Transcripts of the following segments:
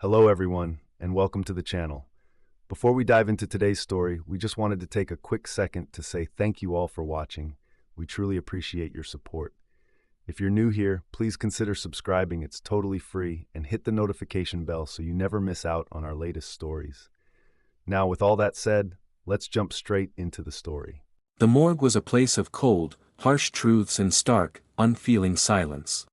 Hello everyone, and welcome to the channel. Before we dive into today's story, we just wanted to take a quick second to say thank you all for watching. We truly appreciate your support. If you're new here, please consider subscribing, it's totally free, and hit the notification bell so you never miss out on our latest stories. Now, with all that said, let's jump straight into the story. The morgue was a place of cold, harsh truths and stark, unfeeling silence.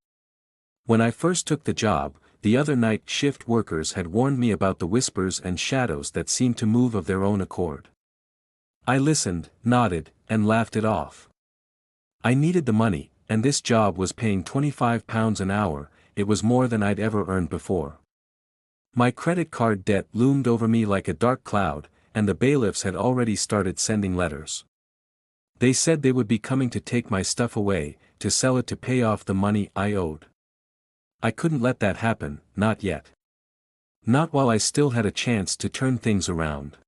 When I first took the job, the other night shift workers had warned me about the whispers and shadows that seemed to move of their own accord. I listened, nodded, and laughed it off. I needed the money, and this job was paying £25 an hour. It was more than I'd ever earned before. My credit card debt loomed over me like a dark cloud, and the bailiffs had already started sending letters. They said they would be coming to take my stuff away, to sell it to pay off the money I owed. I couldn't let that happen, not yet. Not while I still had a chance to turn things around.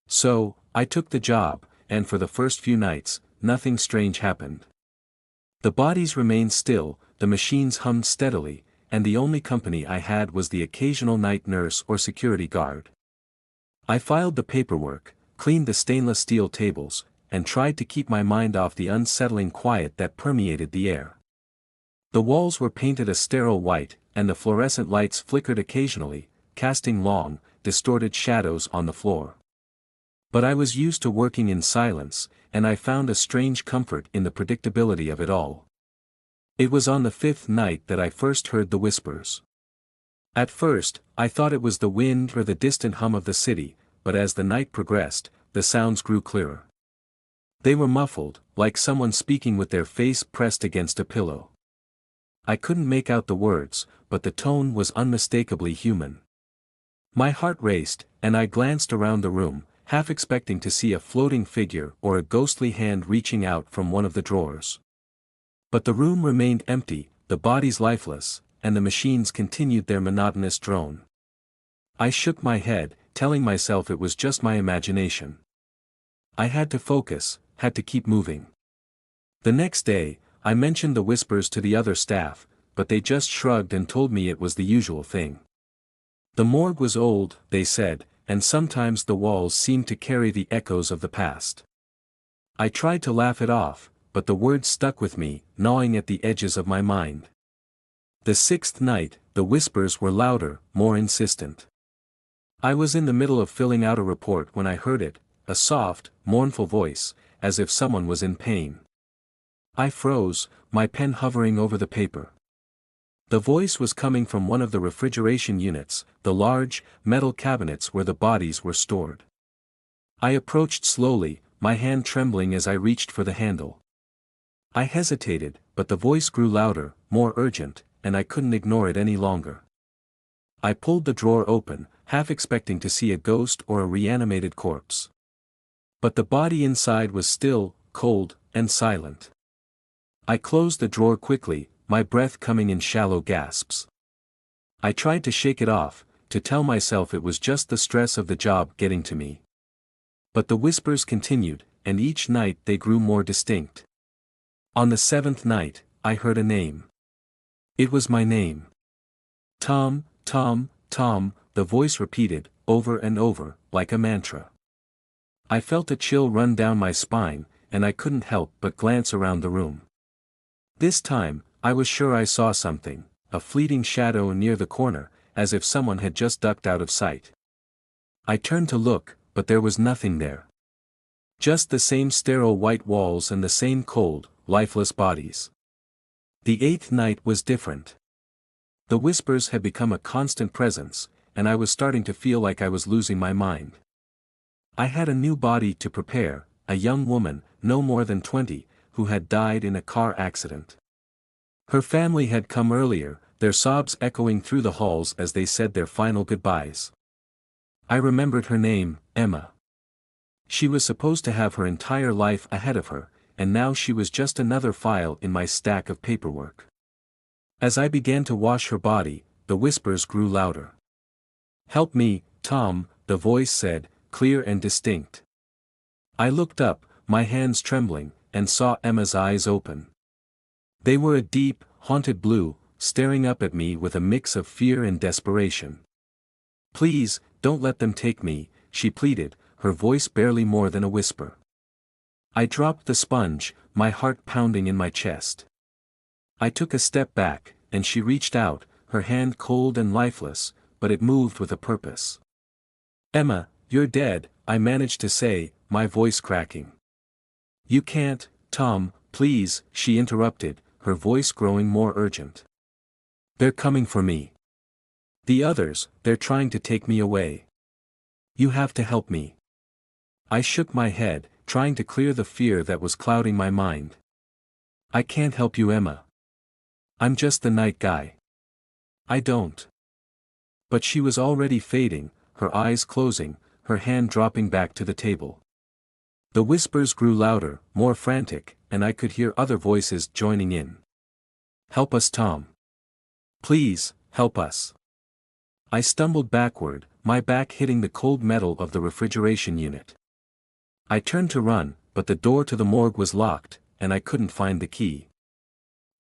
So, I took the job, and for the first few nights, nothing strange happened. The bodies remained still, the machines hummed steadily, and the only company I had was the occasional night nurse or security guard. I filed the paperwork, cleaned the stainless steel tables, and tried to keep my mind off the unsettling quiet that permeated the air. The walls were painted a sterile white, and the fluorescent lights flickered occasionally, casting long, distorted shadows on the floor. But I was used to working in silence, and I found a strange comfort in the predictability of it all. It was on the fifth night that I first heard the whispers. At first, I thought it was the wind or the distant hum of the city, but as the night progressed, the sounds grew clearer. They were muffled, like someone speaking with their face pressed against a pillow. I couldn't make out the words, but the tone was unmistakably human. My heart raced, and I glanced around the room, half expecting to see a floating figure or a ghostly hand reaching out from one of the drawers. But the room remained empty, the bodies lifeless, and the machines continued their monotonous drone. I shook my head, telling myself it was just my imagination. I had to focus, had to keep moving. The next day, I mentioned the whispers to the other staff, but they just shrugged and told me it was the usual thing. The morgue was old, they said, and sometimes the walls seemed to carry the echoes of the past. I tried to laugh it off, but the words stuck with me, gnawing at the edges of my mind. The sixth night, the whispers were louder, more insistent. I was in the middle of filling out a report when I heard it, a soft, mournful voice, as if someone was in pain. I froze, my pen hovering over the paper. The voice was coming from one of the refrigeration units, the large, metal cabinets where the bodies were stored. I approached slowly, my hand trembling as I reached for the handle. I hesitated, but the voice grew louder, more urgent, and I couldn't ignore it any longer. I pulled the drawer open, half expecting to see a ghost or a reanimated corpse. But the body inside was still, cold, and silent. I closed the drawer quickly, my breath coming in shallow gasps. I tried to shake it off, to tell myself it was just the stress of the job getting to me. But the whispers continued, and each night they grew more distinct. On the seventh night, I heard a name. It was my name. Tom, Tom, Tom, the voice repeated, over and over, like a mantra. I felt a chill run down my spine, and I couldn't help but glance around the room. This time, I was sure I saw something, a fleeting shadow near the corner, as if someone had just ducked out of sight. I turned to look, but there was nothing there. Just the same sterile white walls and the same cold, lifeless bodies. The eighth night was different. The whispers had become a constant presence, and I was starting to feel like I was losing my mind. I had a new body to prepare, a young woman, no more than 20, who had died in a car accident. Her family had come earlier, their sobs echoing through the halls as they said their final goodbyes. I remembered her name, Emma. She was supposed to have her entire life ahead of her, and now she was just another file in my stack of paperwork. As I began to wash her body, the whispers grew louder. "Help me, Tom," the voice said, clear and distinct. I looked up, my hands trembling, and saw Emma's eyes open. They were a deep, haunted blue, staring up at me with a mix of fear and desperation. Please, don't let them take me, she pleaded, her voice barely more than a whisper. I dropped the sponge, my heart pounding in my chest. I took a step back, and she reached out, her hand cold and lifeless, but it moved with a purpose. Emma, you're dead, I managed to say, my voice cracking. You can't, Tom, please, she interrupted, her voice growing more urgent. They're coming for me. The others, they're trying to take me away. You have to help me. I shook my head, trying to clear the fear that was clouding my mind. I can't help you, Emma. I'm just the night guy. I don't. But she was already fading, her eyes closing, her hand dropping back to the table. The whispers grew louder, more frantic, and I could hear other voices joining in. Help us, Tom. Please, help us. I stumbled backward, my back hitting the cold metal of the refrigeration unit. I turned to run, but the door to the morgue was locked, and I couldn't find the key.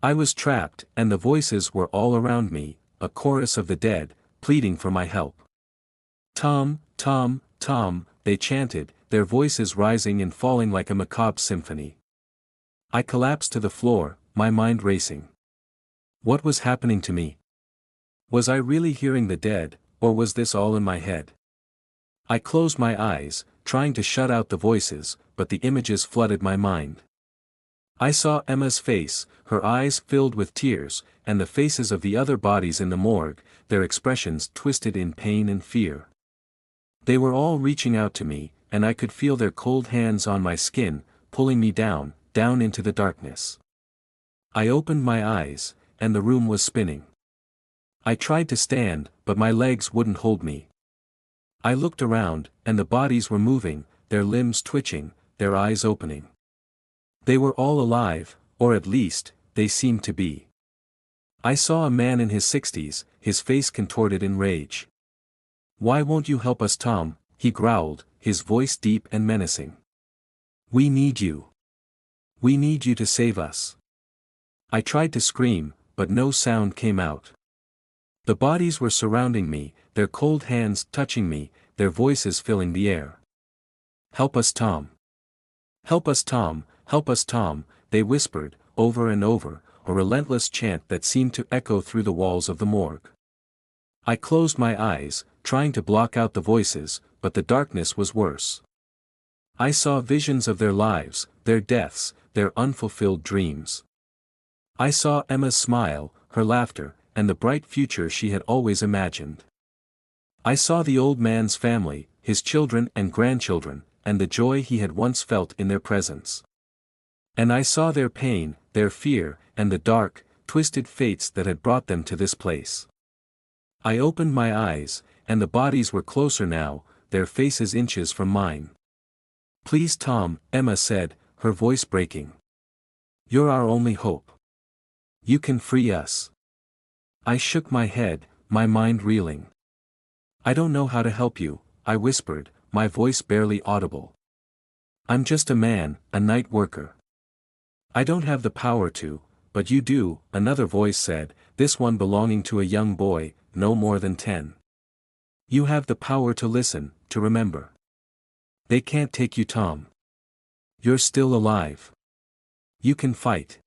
I was trapped, and the voices were all around me, a chorus of the dead, pleading for my help. Tom, Tom, Tom, they chanted, their voices rising and falling like a macabre symphony. I collapsed to the floor, my mind racing. What was happening to me? Was I really hearing the dead, or was this all in my head? I closed my eyes, trying to shut out the voices, but the images flooded my mind. I saw Emma's face, her eyes filled with tears, and the faces of the other bodies in the morgue, their expressions twisted in pain and fear. They were all reaching out to me, and I could feel their cold hands on my skin, pulling me down, down into the darkness. I opened my eyes, and the room was spinning. I tried to stand, but my legs wouldn't hold me. I looked around, and the bodies were moving, their limbs twitching, their eyes opening. They were all alive, or at least, they seemed to be. I saw a man in his 60s, his face contorted in rage. Why won't you help us, Tom? He growled, his voice deep and menacing. We need you. We need you to save us. I tried to scream, but no sound came out. The bodies were surrounding me, their cold hands touching me, their voices filling the air. Help us, Tom. Help us, Tom, help us, Tom, they whispered, over and over, a relentless chant that seemed to echo through the walls of the morgue. I closed my eyes, trying to block out the voices, but the darkness was worse. I saw visions of their lives, their deaths, their unfulfilled dreams. I saw Emma's smile, her laughter, and the bright future she had always imagined. I saw the old man's family, his children and grandchildren, and the joy he had once felt in their presence. And I saw their pain, their fear, and the dark, twisted fates that had brought them to this place. I opened my eyes, and the bodies were closer now, their faces inches from mine. Please, Tom, Emma said, her voice breaking. You're our only hope. You can free us. I shook my head, my mind reeling. I don't know how to help you, I whispered, my voice barely audible. I'm just a man, a night worker. I don't have the power to, but you do, another voice said, this one belonging to a young boy, no more than 10. You have the power to listen, to remember. They can't take you, Tom. You're still alive. You can fight.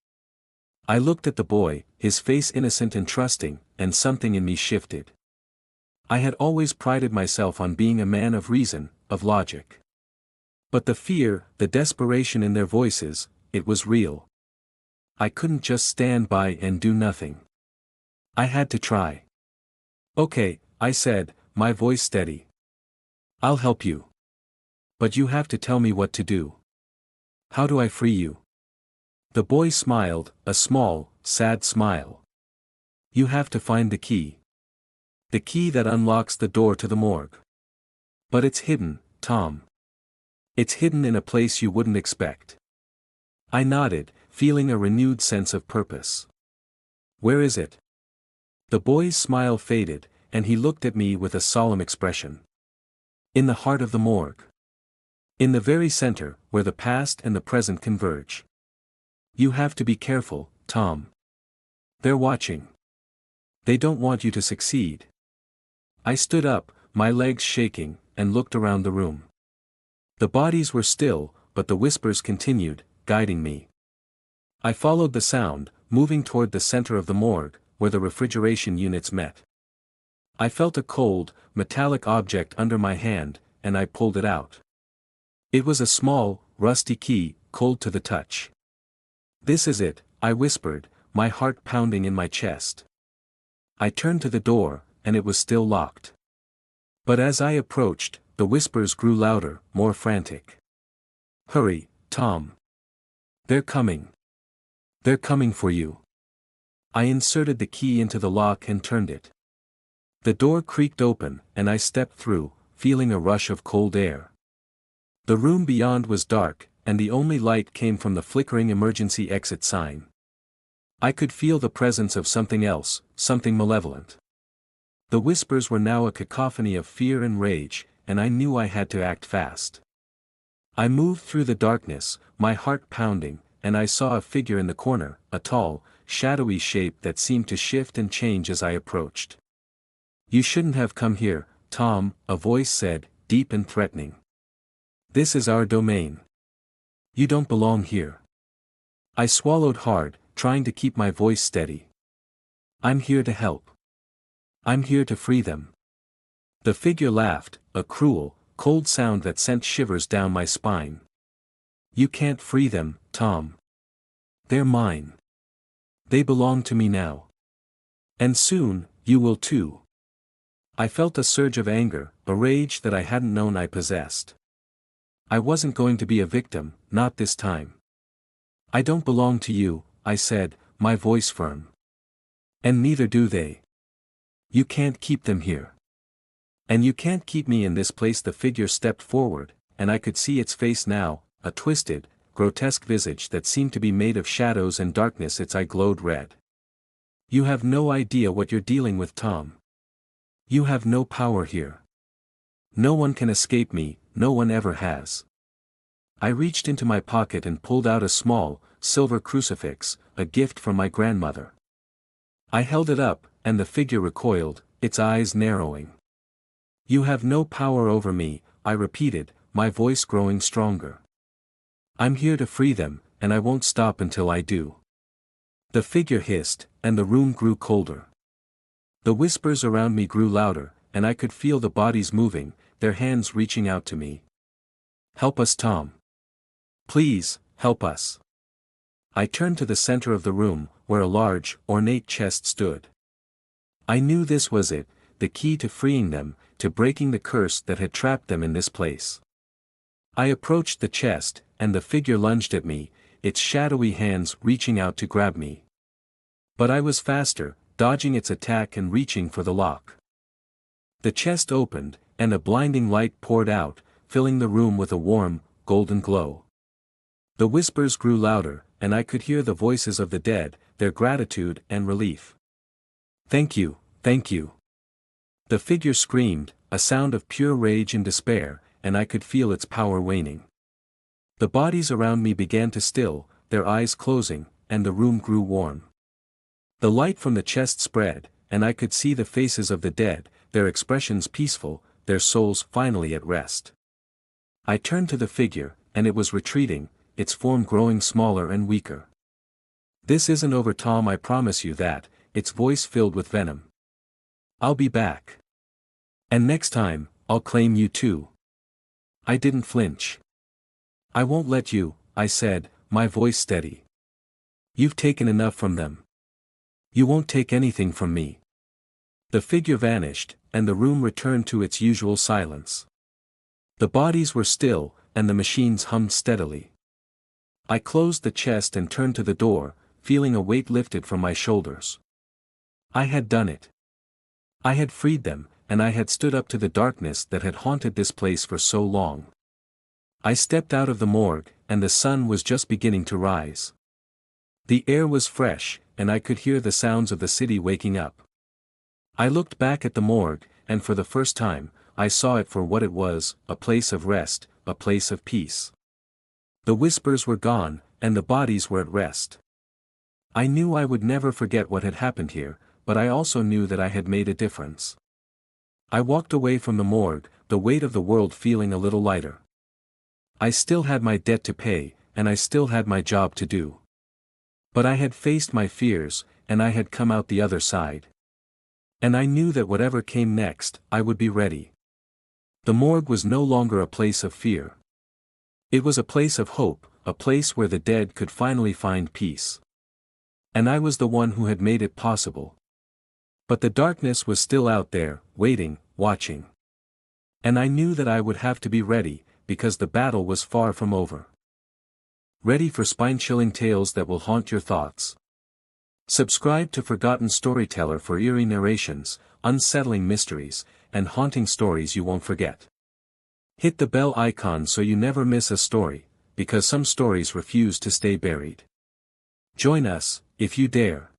I looked at the boy, his face innocent and trusting, and something in me shifted. I had always prided myself on being a man of reason, of logic. But the fear, the desperation in their voices, it was real. I couldn't just stand by and do nothing. I had to try. Okay, I said, my voice steady. I'll help you. But you have to tell me what to do. How do I free you? The boy smiled, a small, sad smile. You have to find the key. The key that unlocks the door to the morgue. But it's hidden, Tom. It's hidden in a place you wouldn't expect. I nodded, feeling a renewed sense of purpose. Where is it? The boy's smile faded, and he looked at me with a solemn expression. In the heart of the morgue. In the very center, where the past and the present converge. You have to be careful, Tom. They're watching. They don't want you to succeed. I stood up, my legs shaking, and looked around the room. The bodies were still, but the whispers continued, guiding me. I followed the sound, moving toward the center of the morgue, where the refrigeration units met. I felt a cold, metallic object under my hand, and I pulled it out. It was a small, rusty key, cold to the touch. "This is it," I whispered, my heart pounding in my chest. I turned to the door, and it was still locked. But as I approached, the whispers grew louder, more frantic. "Hurry, Tom. They're coming. They're coming for you." I inserted the key into the lock and turned it. The door creaked open, and I stepped through, feeling a rush of cold air. The room beyond was dark, and the only light came from the flickering emergency exit sign. I could feel the presence of something else, something malevolent. The whispers were now a cacophony of fear and rage, and I knew I had to act fast. I moved through the darkness, my heart pounding, and I saw a figure in the corner, a tall, shadowy shape that seemed to shift and change as I approached. "You shouldn't have come here, Tom," a voice said, deep and threatening. "This is our domain. You don't belong here." I swallowed hard, trying to keep my voice steady. "I'm here to help. I'm here to free them." The figure laughed, a cruel, cold sound that sent shivers down my spine. "You can't free them, Tom. They're mine. They belong to me now. And soon, you will too." I felt a surge of anger, a rage that I hadn't known I possessed. I wasn't going to be a victim, not this time. "I don't belong to you," I said, my voice firm. "And neither do they. You can't keep them here. And you can't keep me in this place." The figure stepped forward, and I could see its face now, a twisted, grotesque visage that seemed to be made of shadows and darkness. Its eye glowed red. "You have no idea what you're dealing with, Tom. You have no power here. No one can escape me, no one ever has." I reached into my pocket and pulled out a small, silver crucifix, a gift from my grandmother. I held it up, and the figure recoiled, its eyes narrowing. "You have no power over me," I repeated, my voice growing stronger. "I'm here to free them, and I won't stop until I do." The figure hissed, and the room grew colder. The whispers around me grew louder, and I could feel the bodies moving, their hands reaching out to me. "Help us, Tom. Please, help us." I turned to the center of the room, where a large, ornate chest stood. I knew this was it, the key to freeing them, to breaking the curse that had trapped them in this place. I approached the chest, and the figure lunged at me, its shadowy hands reaching out to grab me. But I was faster, dodging its attack and reaching for the lock. The chest opened, and a blinding light poured out, filling the room with a warm, golden glow. The whispers grew louder, and I could hear the voices of the dead, their gratitude and relief. "Thank you, thank you." The figure screamed, a sound of pure rage and despair, and I could feel its power waning. The bodies around me began to still, their eyes closing, and the room grew warm. The light from the chest spread, and I could see the faces of the dead, their expressions peaceful, their souls finally at rest. I turned to the figure, and it was retreating, its form growing smaller and weaker. "This isn't over, Tom, I promise you that," its voice filled with venom. "I'll be back. And next time, I'll claim you too." I didn't flinch. "I won't let you," I said, my voice steady. "You've taken enough from them. You won't take anything from me." The figure vanished, and the room returned to its usual silence. The bodies were still, and the machines hummed steadily. I closed the chest and turned to the door, feeling a weight lifted from my shoulders. I had done it. I had freed them, and I had stood up to the darkness that had haunted this place for so long. I stepped out of the morgue, and the sun was just beginning to rise. The air was fresh, and I could hear the sounds of the city waking up. I looked back at the morgue, and for the first time, I saw it for what it was, a place of rest, a place of peace. The whispers were gone, and the bodies were at rest. I knew I would never forget what had happened here, but I also knew that I had made a difference. I walked away from the morgue, the weight of the world feeling a little lighter. I still had my debt to pay, and I still had my job to do. But I had faced my fears, and I had come out the other side. And I knew that whatever came next, I would be ready. The morgue was no longer a place of fear. It was a place of hope, a place where the dead could finally find peace. And I was the one who had made it possible. But the darkness was still out there, waiting, watching. And I knew that I would have to be ready, because the battle was far from over. Ready for spine-chilling tales that will haunt your thoughts? Subscribe to Forgotten Storyteller for eerie narrations, unsettling mysteries, and haunting stories you won't forget. Hit the bell icon so you never miss a story, because some stories refuse to stay buried. Join us, if you dare.